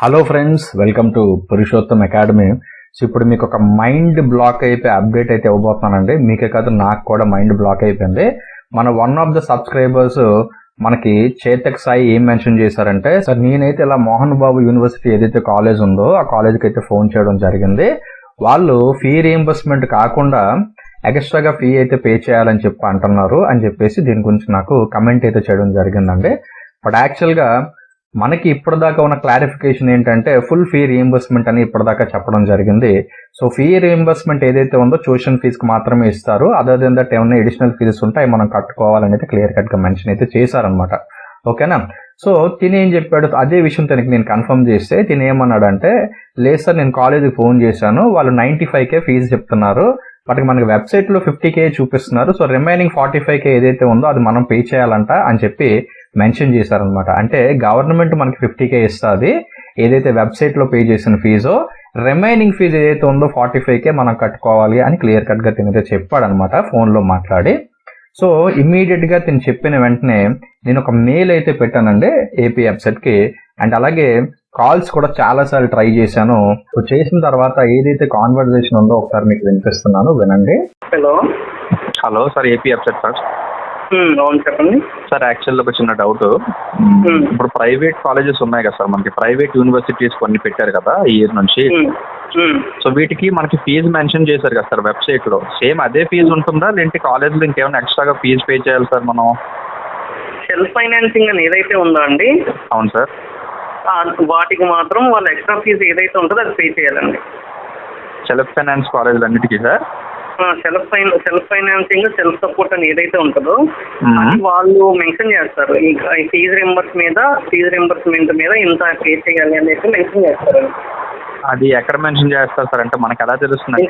Hello friends, welcome to Purushottam academy. So ఇప్పుడు మీకు ఒక మైండ్ బ్లాక్ అయిపోయి అప్డేట్ అయితే ఇవ్వబోతున్నానండి. మీకే కాదు, నాకు కూడా మైండ్ బ్లాక్ అయిపోయింది. మన వన్ ఆఫ్ ద సబ్స్క్రైబర్స్ మనకి చేతక్ సాయి ఏం మెన్షన్ చేశారంటే, సార్ నేనైతే ఇలా మోహన్ బాబు యూనివర్సిటీ ఏదైతే కాలేజ్ ఉందో ఆ కాలేజ్కి అయితే ఫోన్ చేయడం జరిగింది. వాళ్ళు ఫీ రీయింబర్స్మెంట్ కాకుండా ఎక్స్ట్రాగా ఫీ అయితే పే చేయాలని చెప్పి అంటున్నారు అని చెప్పేసి దీని గురించి నాకు కమెంట్ అయితే చేయడం జరిగిందండి. బట్ యాక్చువల్గా మనకి ఇప్పటిదాకా ఉన్న క్లారిఫికేషన్ ఏంటంటే ఫుల్ ఫీ రీయింబర్స్మెంట్ అని ఇప్పటిదాకా చెప్పడం జరిగింది. సో ఫీ రీయింబర్స్మెంట్ ఏదైతే ఉందో ట్యూషన్ ఫీజుకి మాత్రమే ఇస్తారు. అదర్ దెన్ దట్ ఏమైనా అడిషనల్ ఫీజెస్ ఉంటాయి మనం కట్టుకోవాలనేది క్లియర్ కట్ గా మెన్షన్ అయితే చేశారనమాట. ఓకేనా? సో తిని ఏం చెప్పాడు, అదే విషయం తనకి నేను కన్ఫర్మ్ చేస్తే తిని ఏమన్నాడంటే, లేదు సార్ నేను కాలేజీకి ఫోన్ చేశాను, వాళ్ళు 95K ఫీజు చెప్తున్నారు, వాటికి మనకి వెబ్సైట్లో 50K చూపిస్తున్నారు, సో రిమైనింగ్ 45K ఏదైతే ఉందో అది మనం పే చేయాలంట అని చెప్పి మెన్షన్ చేశారనమాట. అంటే గవర్నమెంట్ మనకి 50K ఇస్తుంది ఏదైతే వెబ్సైట్లో పే చేసిన ఫీజు, రిమైనింగ్ ఫీజు ఏదైతే ఉందో 45K మనం కట్టుకోవాలి అని క్లియర్ కట్గా తినైతే చెప్పాడనమాట ఫోన్లో మాట్లాడి. సో ఇమ్మీడియట్గా తిని చెప్పిన వెంటనే నేను ఒక మెయిల్ అయితే పెట్టానండి ఏపీఎప్సెట్కి. అండ్ అలాగే కాల్స్ కూడా చాలాసార్లు ట్రై చేశాను. చేసిన తర్వాత ఏదైతే కాన్వర్జేషన్ ఉందో ఒకసారి మీకు వినిపిస్తున్నాను, వినండి. Hello sir, AP EAPCET sir. అవును, చెప్పండి సార్. యాక్చువల్గా ఒక చిన్న డౌట్. ఇప్పుడు ప్రైవేట్ కాలేజెస్ ఉన్నాయి కదా సార్, మనకి ప్రైవేట్ యూనివర్సిటీస్ కొన్ని పెట్టారు కదా ఈ ఇయర్ నుంచి. సో వీటికి మనకి ఫీజు మెన్షన్ చేశారు కదా సార్ వెబ్సైట్ లో. సేమ్ అదే ఫీజు ఉంటుందా, లేదంటే కాలేజ్ లో ఇంకేమైనా ఎక్స్ట్రాగా ఫీజు పే చేయాలి సార్ మనం? సెల్ఫ్ ఫైనాన్సింగ్ అని ఏదైతే ఉందో అండి, అవును సార్, వాటికి మాత్రం వాళ్ళ ఎక్స్ట్రా ఫీజు ఏదైతే ఉంటుందో అది పే చేయాలండి. సెల్ఫ్ ఫైనాన్స్ కాలేజీలు అన్నిటికీ sir? Self financing, self support అని ఏదైతే ఉంటుందో అది వాళ్ళు మెన్షన్ చేస్తారు. ఇంకా ఫీజు రింబర్స్మెంట్ మీద ఇంత పే చేయాలి అనేది మెన్షన్ చేస్తారు. అది ఎక్కడ మెన్షన్ చేస్తారు సార్? అంటే మనకి ఎలా తెలుస్తుంది?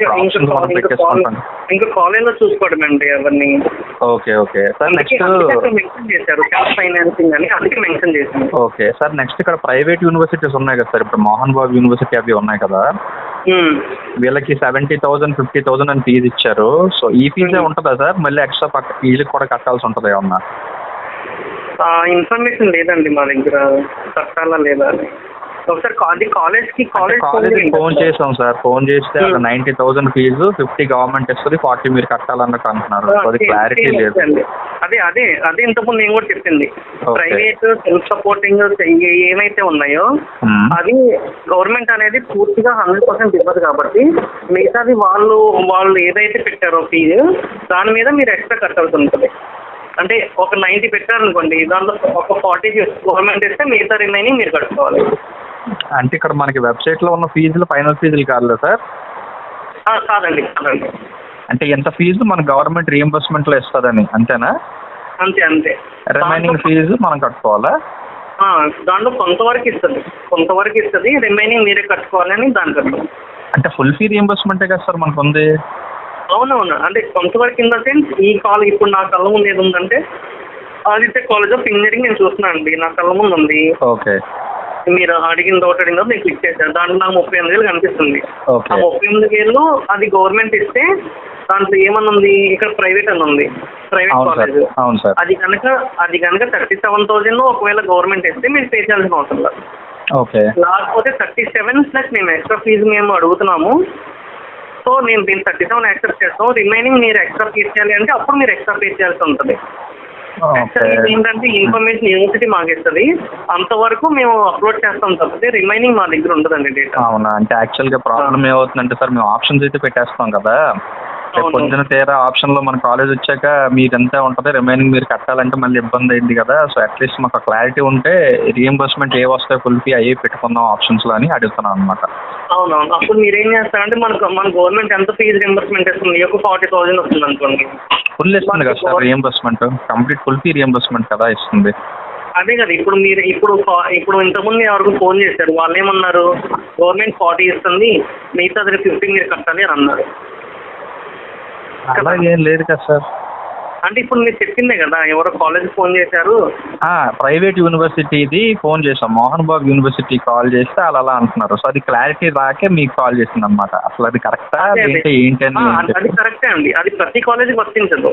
ఇంకా కాలేజ్ లో చూసుకోవడం అండి అవన్నీ. Okay okay sir. Next mention చేశారు సెల్ఫ్ ఫైనాన్సింగ్ అని, అందుకే మెన్షన్ చేశారు. Okay sir. నెక్స్ట్ ఇక్కడ ప్రైవేట్ యూనివర్సిటీస్ ఉన్నాయి కదా సార్, ఇప్పుడు మోహన్ బాబు యూనివర్సిటీ అవి ఉన్నాయి కదా, వీళ్ళకి 70,000 50,000 అని ఫీజు ఇచ్చారు. సో ఈ ఫీజే ఉంటుందా సార్? మళ్ళీ ఎక్స్ట్రా పక్క ఫీజుకి కూడా కట్టాల్సి ఉంటుంది ఏమన్నా? ఇన్ఫర్మేషన్ లేదండి మా దగ్గర, కట్టాలా లేదా అని. ఒకసారి కాలేజ్కి ఫోన్ చేసాం సార్. ఫోన్ చేస్తే 90,000 ఫీజు, 50 గవర్నమెంట్ ఇస్తుంది, 40 మీరు కట్టాలన్నట్టు అంటున్నారు. అది క్లారిటీ లేదు. అదే ఇంతకుముందు నేను కూడా చెప్పింది. ప్రైవేట్ సెల్ఫ్ సపోర్టింగ్ ఏమైతే ఉన్నాయో అది గవర్నమెంట్ అనేది పూర్తిగా 100% ఇవ్వదు కాబట్టి మిగతాది వాళ్ళు ఏదైతే పెట్టారో ఫీజు దాని మీద మీరు ఎక్స్ట్రా కట్టాల్సి ఉంటుంది. అంటే ఒక 90 పెట్టారనుకోండి, దాంట్లో ఒక 40 గవర్నమెంట్ ఇస్తే మిగతా రిమైనింగ్ మీరు కట్టుకోవాలి. అంటే ఇక్కడ మనకి వెబ్సైట్ లో ఉన్న ఫీజులు ఫైనల్ ఫీజులు కాదు సార్? కాదండి. అంటే ఎంత ఫీజు మన గవర్నమెంట్ రీయింబర్స్మెంట్ లో ఇస్తుందని అంతేనా? అంతే. రిమైనింగ్ ఫీజు మనం కట్టుకోవాలా? దాంట్లో కొంతవరకు ఇస్తుంది, రిమైనింగ్ మీరే కట్టుకోవాలని దాని కట్టడం. అంటే ఫుల్ ఫీ రీయింబర్స్మెంటే కదా సార్ మనకు ఉంది? అవునవును. అంటే కొంతవరకు ఇన్ ద సెన్స్ ఈ కాలేజ్ ఇప్పుడు నా కళ్ళ ముందు ఏది ఉందంటే ఆదిత్య కాలేజ్ ఆఫ్ ఇంజనీరింగ్ నేను చూస్తున్నాను అండి, నా కళ్ళ ముందు ఉంది. ఓకే. మీరు అడిగిన నేను క్లిక్ చేశాను, దాంట్లో నాకు 38,000 కనిపిస్తుంది. ఆ 38,000 అది గవర్నమెంట్ ఇస్తే దాంట్లో ఏమన్నా ఉంది, ఇక్కడ ప్రైవేట్ అని ఉంది, ప్రైవేట్ కాలేజ్. అది కనుక 37,000 ఒకవేళ గవర్నమెంట్ ఇస్తే మీరు పే చేయాల్సిన అవసరం లేదు. లేకపోతే 37 ప్లస్ మేము ఎక్స్ట్రా ఫీజు మేము అడుగుతున్నాము. సో నేను దీన్ని 37 యాక్సెప్ట్ చేస్తాం, రిమైనింగ్ మీరు ఎక్స్ట్రా పే చేయాలి అంటే అప్పుడు మీరు ఎక్స్ట్రా పే చేయాల్సి ఉంటుంది. ఏంటంటే ఇన్ఫర్మేషన్ యూనివర్సిటీ మాకు ఇస్తుంది, అంతవరకు మేము అప్లోడ్ చేస్తాం తప్పితే రిమైనింగ్ మా దగ్గర ఉంటుందండి డేటా. అవునా? అంటే యాక్చువల్ గా ప్రాబ్లం ఏమవుతుందంటే సార్, మేము ఆప్షన్స్ అయితే పెట్టేస్తాం కదా, పొద్దున తీరా ఆప్షన్ లో మన కాలేజ్ వచ్చాక మీకు ఎంత ఉంటుంది, రిమైనింగ్ మీరు కట్టాలంటే మళ్ళీ ఇబ్బంది అయింది కదా. సో అట్లీస్ట్ మాకు క్లారిటీ ఉంటే రీయింబర్స్మెంట్ ఏ వస్తాయి ఫుల్ ఫీ అయ్యి పెట్టుకుందాం ఆప్షన్స్ లో అని అడుగుతున్నాం అనమాట. అవునవును. అప్పుడు మీరు ఏం చేస్తారంటే మన గవర్నమెంట్ ఎంత ఫీజు రీయింబర్స్మెంట్ ఇస్తుంది, ఒక 40,000 వస్తుంది అనుకోండి, ఫుల్ ఇస్తుంది కదా sir reimbursement, complete full fee reimbursement కదా ఇస్తుంది. అదే కదా. ఇప్పుడు ఇంతకుముందు ఎవరికి ఫోన్ చేశారు, వాళ్ళు ఏమన్నారు, గవర్నమెంట్ 40 ఇస్తుంది, మిగతా 50 మీరు కట్టాలి అని అన్నారు. అలాగేం లేదు కదా సార్. అంటే ఇప్పుడు మీరు చెప్పిందే కదా, ఎవరో కాలేజ్ ఫోన్ చేశారు, ప్రైవేట్ యూనివర్సిటీది ఫోన్ చేసాం, మోహన్ బాబు యూనివర్సిటీ కాల్ చేస్తే అలా అంటున్నారు. సో అది క్లారిటీ రాకే మీకు కాల్ చేసింది అనమాట. అసలు అది కరెక్టా ఏంటి అని? అది కరెక్టే అండి, అది ప్రతి కాలేజీకి వర్తించదు.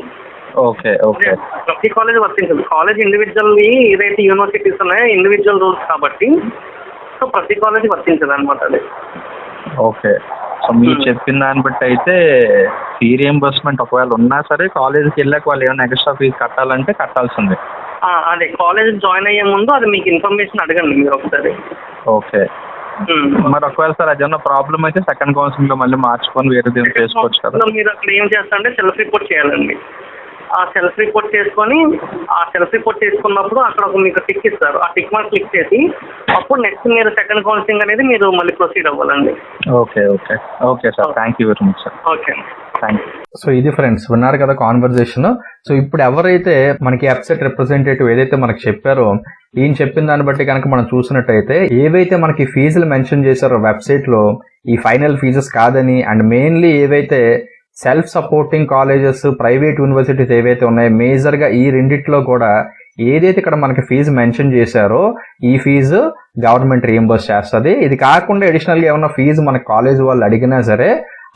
ఓకే. ప్రతి కాలేజ్ వర్తించదు. కాలేజ్ ఇండివిజువల్ ఏదైతే యూనివర్సిటీస్ ఉన్నాయో ఇండివిజువల్ రూల్స్ కాబట్టి సో ప్రతి కాలేజ్ వర్తించదు అనమాట అది. ఓకే. సో మీరు చెప్పిన దాన్ని బట్టి అయితే ఫీ రియంబర్స్మెంట్ ఒకవేళ ఉన్నా సరే కాలేజీకి వెళ్ళాక వాళ్ళు ఏమైనా ఎక్స్ట్రా ఫీజు కట్టాలంటే కట్టాల్సిందే. అదే కాలేజ్ జాయిన్ అయ్యే ముందు అది మీకు ఇన్ఫర్మేషన్ అడగండి మీరు ఒకసారి. ఓకే. మరి ఒకవేళ సార్ అదేమన్నా ప్రాబ్లం అయితే సెకండ్ కౌన్సిలింగ్ లో మళ్ళీ మార్చుకొని వేరే దీన్ని చేసుకోవచ్చు కదా. మీరు అక్కడ ఏం చేస్తారంటే సెల్ఫ్ రిపోర్ట్ చేయాలండి. ఆ సెల్ఫ్ రిపోర్ట్ చేసుకొని చేసుకున్నప్పుడు అక్కడ ఒక మీకు టిక్ ఇస్తారు. ఆ టిక్ మార్క్ క్లిక్ చేసి అప్పుడు నెక్స్ట్ మీరు సెకండ్ కౌన్సిలింగ్ అనేది మీరు మళ్ళీ ప్రొసీడ్ అవ్వాలండి. Okay okay okay sir, thank you very much sir. Okay, thank you. So ఇది ఫ్రెండ్స్ విన్నారు కదా కాన్వర్జేషన్. సో ఇప్పుడు ఎవరైతే మనకి ఎప్సెట్ రిప్రజెంటేటివ్ ఏదైతే మనకు చెప్పారో ఈయన చెప్పిన దాన్ని బట్టి కనుక మనం చూసినట్టయితే ఏవైతే మనకి ఫీజులు మెన్షన్ చేశారో వెబ్సైట్ లో ఈ ఫైనల్ ఫీజెస్ కాదని, అండ్ మెయిన్లీ ఏవైతే self supporting colleges private universities ఏవైతే ఉన్నాయో మేజర్ గా ఈ రెండిట్లో కూడా ఏదైతే ఇక్కడ మనకి ఫీజు మెన్షన్ చేశారో ఈ ఫీజు గవర్నమెంట్ రీయింబర్స్ చేస్తుంది. ఇది కాకుండా అడిషనల్ గా ఏమన్నా ఫీజు మన కాలేజ్ వాళ్ళు అడిగినా సరే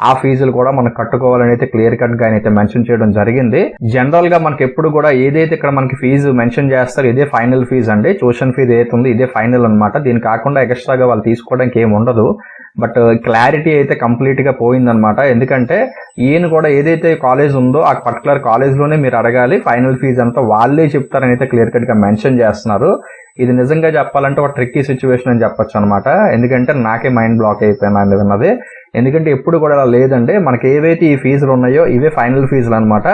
ఆ ఫీజులు కూడా మనం కట్టుకోవాలని అయితే క్లియర్ కట్ గా అయితే మెన్షన్ చేయడం జరిగింది. జనరల్ గా మనకి ఎప్పుడు కూడా ఏదైతే ఇక్కడ మనకి ఫీజు మెన్షన్ చేస్తారో ఇదే ఫైనల్ ఫీజు అండి. ట్యూషన్ ఫీజు ఏదైతే ఉందో ఇదే ఫైనల్ అనమాట. దీని కాకుండా ఎక్స్ట్రాగా వాళ్ళు తీసుకోవడానికి ఏమి ఉండదు. బట్ క్లారిటీ అయితే కంప్లీట్ గా పోయిందనమాట. ఎందుకంటే ఈయన కూడా ఏదైతే కాలేజ్ ఉందో ఆ పర్టికులర్ కాలేజ్ లోనే మీరు అడగాలి, ఫైనల్ ఫీజు అంతా వాళ్ళే చెప్తారని అయితే క్లియర్ కట్ గా మెన్షన్ చేస్తున్నారు. ఇది నిజంగా చెప్పాలంటే ఒక ట్రిక్కీ సిచ్యువేషన్ అని చెప్పొచ్చు అనమాట. ఎందుకంటే నాకే మైండ్ బ్లాక్ అయిపోయినా విన్నది. ఎందుకంటే ఎప్పుడు కూడా అలా లేదండి. మనకి ఏవైతే ఈ ఫీజులు ఉన్నాయో ఇవే ఫైనల్ ఫీజులు అనమాట.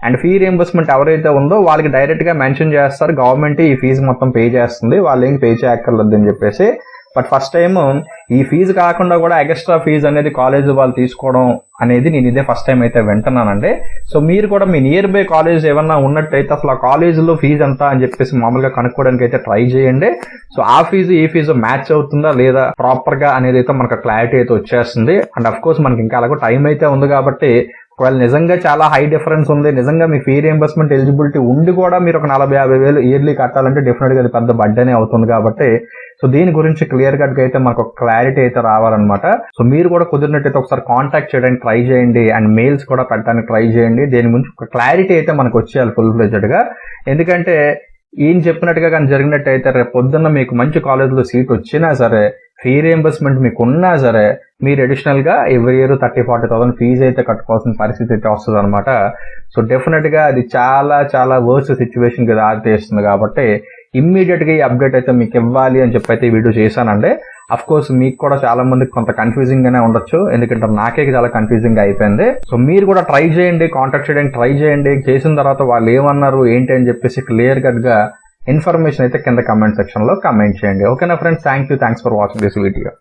అండ్ ఫీ రియంబర్స్మెంట్ ఎవరైతే ఉందో వాళ్ళకి డైరెక్ట్ గా మెన్షన్ చేస్తారు, గవర్నమెంట్ ఈ ఫీజు మొత్తం పే చేస్తుంది, వాళ్ళు ఏం పే చేయక్కర్లేదు అని చెప్పేసి. బట్ ఫస్ట్ టైం ఈ ఫీజు కాకుండా కూడా ఎక్స్ట్రా ఫీజు అనేది కాలేజ్ వాళ్ళు తీసుకోవడం అనేది నేను ఇదే ఫస్ట్ టైం అయితే వింటున్నానండి. సో మీరు కూడా మీ నియర్ బై కాలేజ్ ఏమన్నా ఉన్నట్టయితే అసలు ఆ కాలేజీలో ఫీజు ఎంత అని చెప్పేసి మామూలుగా కనుక్కోవడానికి అయితే ట్రై చేయండి. సో ఆ ఫీజు ఈ ఫీజు మ్యాచ్ అవుతుందా లేదా ప్రాపర్ గా అనేది అయితే మనకు క్లారిటీ అయితే వచ్చేస్తుంది. అండ్ అఫ్ కోర్స్ మనకి ఇంకా అలాగో టైం అయితే ఉంది కాబట్టి ఒకవేళ నిజంగా చాలా హై డిఫరెన్స్ ఉంది, నిజంగా మీ ఫీ రియంబర్స్మెంట్ ఎలిజిబిలిటీ ఉండి కూడా మీరు ఒక 40-50 వేలు ఇయర్లీ కట్టాలంటే డెఫినెట్ గా అది పెద్ద బడ్డనే అవుతుంది కాబట్టి సో దీని గురించి క్లియర్ కట్ గా అయితే మనకు ఒక క్లారిటీ అయితే రావాలన్నమాట. సో మీరు కూడా కుదిరినట్టయితే ఒకసారి కాంటాక్ట్ చేయడానికి ట్రై చేయండి అండ్ మెయిల్స్ కూడా పెట్టడానికి ట్రై చేయండి. దీని గురించి ఒక క్లారిటీ అయితే మనకు వచ్చేయాలి ఫుల్ ఫ్లెడ్జ్డ్ గా. ఎందుకంటే ఈయన చెప్పినట్టుగా కానీ జరిగినట్టయితే రేపు పొద్దున్న మీకు మంచి కాలేజ్లో సీట్ వచ్చినా సరే ఫీ రియంబర్స్మెంట్ మీకు ఉన్నా సరే మీరు అడిషనల్ గా ఎవ్రీ ఇయర్ 30-40,000 ఫీజు అయితే కట్టుకోవాల్సిన పరిస్థితి అయితే వస్తుంది అనమాట. సో డెఫినెట్ గా అది చాలా చాలా వర్స్ట్ సిచ్యువేషన్ కి దారితీస్తుంది కాబట్టి ఇమ్మీడియట్ గా ఈ అప్డేట్ అయితే మీకు ఇవ్వాలి అని చెప్పి అయితే ఈ వీడియో చేశానండి. అఫ్ కోర్స్ మీకు కూడా చాలా మందికి కొంత కన్ఫ్యూజింగ్ గానే ఉండొచ్చు, ఎందుకంటే నాకే చాలా కన్ఫ్యూజింగ్ అయిపోయింది. సో మీరు కూడా ట్రై చేయండి, కాంటాక్ట్ చేయడానికి ట్రై చేయండి. చేసిన తర్వాత వాళ్ళు ఏమన్నారు ఏంటి అని చెప్పేసి క్లియర్ కట్ గా ఇన్ఫర్మేషన్ అయితే కింద కమెంట్ సెక్షన్ లో కమెంట్ చేయండి. ఓకేనా friends, thanks for watching this video.